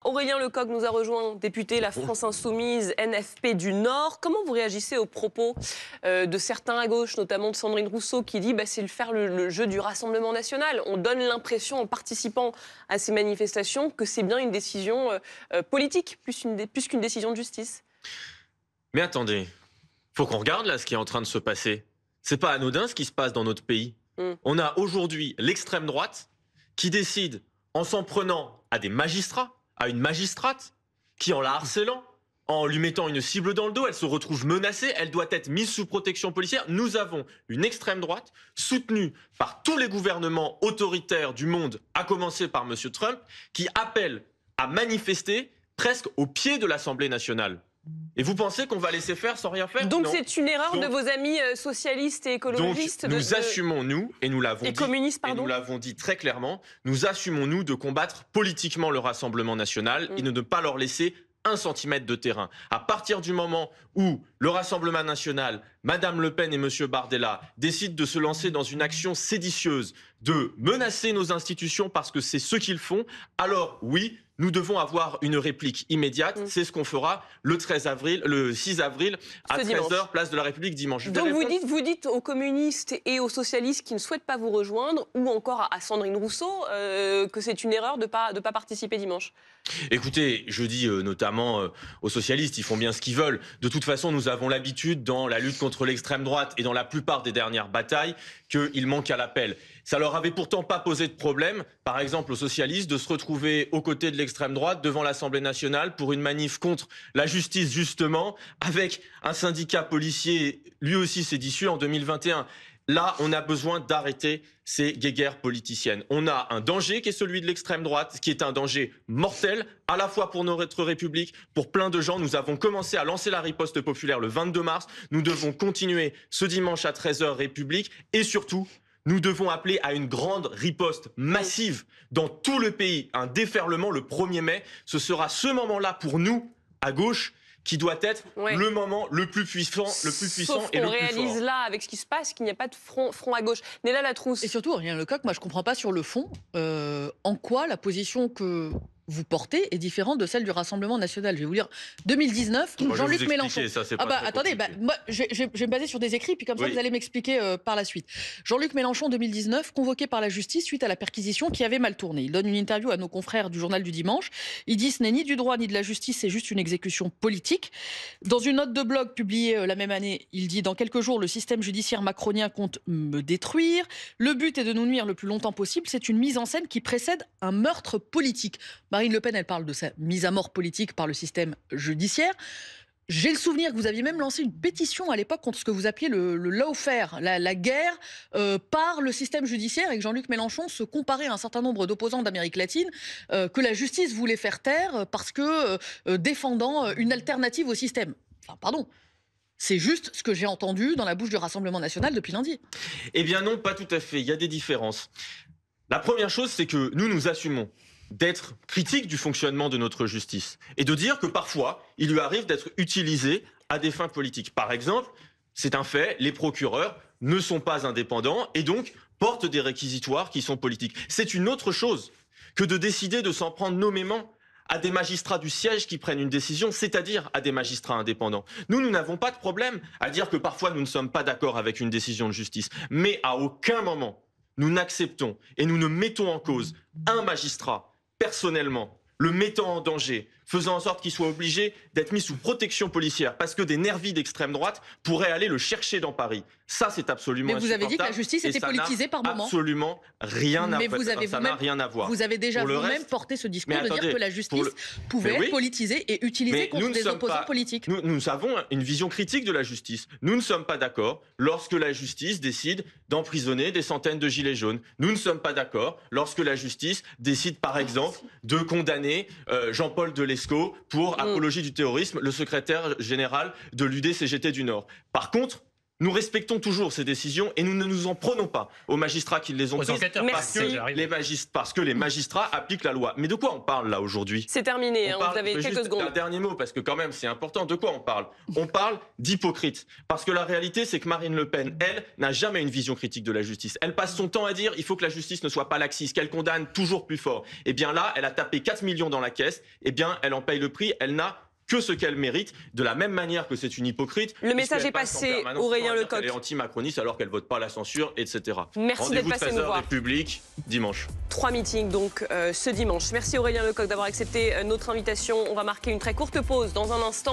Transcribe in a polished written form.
Aurélien Lecoq nous a rejoint, député La France Insoumise, NFP du Nord. Comment vous réagissez aux propos de certains à gauche, notamment de Sandrine Rousseau, qui dit c'est faire le jeu du Rassemblement national. On donne l'impression, en participant à ces manifestations, que c'est bien une décision politique, plus qu'une décision de justice. Mais attendez, faut qu'on regarde là ce qui est en train de se passer. C'est pas anodin ce qui se passe dans notre pays. On a aujourd'hui l'extrême droite qui décide, en s'en prenant à des magistrats, à une magistrate, qui en la harcelant, en lui mettant une cible dans le dos, elle se retrouve menacée, elle doit être mise sous protection policière. Nous avons une extrême droite soutenue par tous les gouvernements autoritaires du monde, à commencer par M. Trump, qui appelle à manifester presque au pied de l'Assemblée nationale. Et vous pensez qu'on va laisser faire sans rien faire? Donc c'est une erreur de vos amis socialistes et écologistes? Donc nous assumons, nous, et nous l'avons dit, et nous l'avons dit très clairement, nous assumons, nous, de combattre politiquement le Rassemblement national et de ne pas leur laisser 1 centimètre de terrain. À partir du moment où le Rassemblement national, Madame Le Pen et Monsieur Bardella décident de se lancer dans une action séditieuse, de menacer nos institutions parce que c'est ce qu'ils font, alors oui, nous devons avoir une réplique immédiate. C'est ce qu'on fera le 6 avril à 13h, place de la République, dimanche. Donc vous dites aux communistes et aux socialistes qui ne souhaitent pas vous rejoindre, ou encore à Sandrine Rousseau, que c'est une erreur de pas participer dimanche. Écoutez, je dis notamment aux socialistes, ils font bien ce qu'ils veulent. De toute façon, nous avons l'habitude dans la lutte contre l'extrême droite et dans la plupart des dernières batailles qu'ils manquent à l'appel. Ça leur avait pourtant pas posé de problème, par exemple aux socialistes, de se retrouver aux côtés de l'extrême droite devant l'Assemblée nationale pour une manif contre la justice justement, avec un syndicat policier lui aussi séditieux en 2021. Là, on a besoin d'arrêter ces guéguerres politiciennes. On a un danger qui est celui de l'extrême droite, qui est un danger mortel, à la fois pour notre République, pour plein de gens. Nous avons commencé à lancer la riposte populaire le 22 mars. Nous devons continuer ce dimanche à 13h République. Et surtout, nous devons appeler à une grande riposte massive dans tout le pays. Un déferlement le 1er mai. Ce sera ce moment-là pour nous, à gauche, qui doit être le moment le plus puissant, et le plus fort. On réalise là, avec ce qui se passe, qu'il n'y a pas de front à gauche. Néla Latrousse. Et surtout, Aurélien Lecoq, moi je ne comprends pas sur le fond en quoi la position que vous portez est différente de celle du Rassemblement national. Je vais vous lire 2019, Jean-Luc Mélenchon. Ça, attendez, moi je vais me baser sur des écrits, puis comme ça vous allez m'expliquer par la suite. Jean-Luc Mélenchon, 2019, convoqué par la justice suite à la perquisition qui avait mal tourné. Il donne une interview à nos confrères du journal du dimanche. Il dit: ce n'est ni du droit ni de la justice, c'est juste une exécution politique. Dans une note de blog publiée la même année, il dit: dans quelques jours, le système judiciaire macronien compte me détruire. Le but est de nous nuire le plus longtemps possible. C'est une mise en scène qui précède un meurtre politique. Marine Le Pen, elle parle de sa mise à mort politique par le système judiciaire. J'ai le souvenir que vous aviez même lancé une pétition à l'époque contre ce que vous appeliez le lawfare, la guerre par le système judiciaire, et que Jean-Luc Mélenchon se comparait à un certain nombre d'opposants d'Amérique latine que la justice voulait faire taire parce que défendant une alternative au système. Enfin, pardon. C'est juste ce que j'ai entendu dans la bouche du Rassemblement national depuis lundi. Eh bien non, pas tout à fait. Il y a des différences. La première chose, c'est que nous assumons d'être critiques du fonctionnement de notre justice et de dire que parfois, il lui arrive d'être utilisé à des fins politiques. Par exemple, c'est un fait, les procureurs ne sont pas indépendants et donc portent des réquisitoires qui sont politiques. C'est une autre chose que de décider de s'en prendre nommément à des magistrats du siège qui prennent une décision, c'est-à-dire à des magistrats indépendants. Nous n'avons pas de problème à dire que parfois nous ne sommes pas d'accord avec une décision de justice, mais à aucun moment nous n'acceptons et nous ne mettons en cause un magistrat personnellement, le mettant en danger, faisant en sorte qu'il soit obligé d'être mis sous protection policière parce que des nervis d'extrême droite pourraient aller le chercher dans Paris. Ça, c'est absolument insupportable. Mais vous avez dit que la justice était politisée par moment. Absolument rien à voir. Ça n'a rien à voir. Vous avez déjà vous-même porté ce discours de dire que la justice pouvait être politisée et utilisée contre des opposants politiques. Nous avons une vision critique de la justice. Nous ne sommes pas d'accord lorsque la justice décide d'emprisonner des centaines de gilets jaunes. Nous ne sommes pas d'accord lorsque la justice décide, par exemple, de condamner Jean-Paul Delescaux pour apologie du terrorisme, le secrétaire général de l'UDCGT du Nord. Par contre, Nous respectons toujours ces décisions et nous ne nous en prenons pas aux magistrats qui les ont prises parce que les magistrats appliquent la loi. Mais de quoi on parle là aujourd'hui? C'est terminé, vous avez quelques secondes. Un dernier mot, parce que quand même c'est important. De quoi on parle? On parle d'hypocrite. Parce que la réalité, c'est que Marine Le Pen, elle, n'a jamais une vision critique de la justice. Elle passe son temps à dire il faut que la justice ne soit pas laxiste, qu'elle condamne toujours plus fort. Et bien là, elle a tapé 4 millions dans la caisse. Et bien, elle en paye le prix. Elle n'a que ce qu'elle mérite, de la même manière que c'est une hypocrite. Le message est passé, Aurélien Lecoq. Elle est anti-macroniste alors qu'elle ne vote pas la censure, etc. Merci d'être passé nous voir. République, dimanche. 3 meetings donc ce dimanche. Merci Aurélien Lecoq d'avoir accepté notre invitation. On va marquer une très courte pause dans un instant.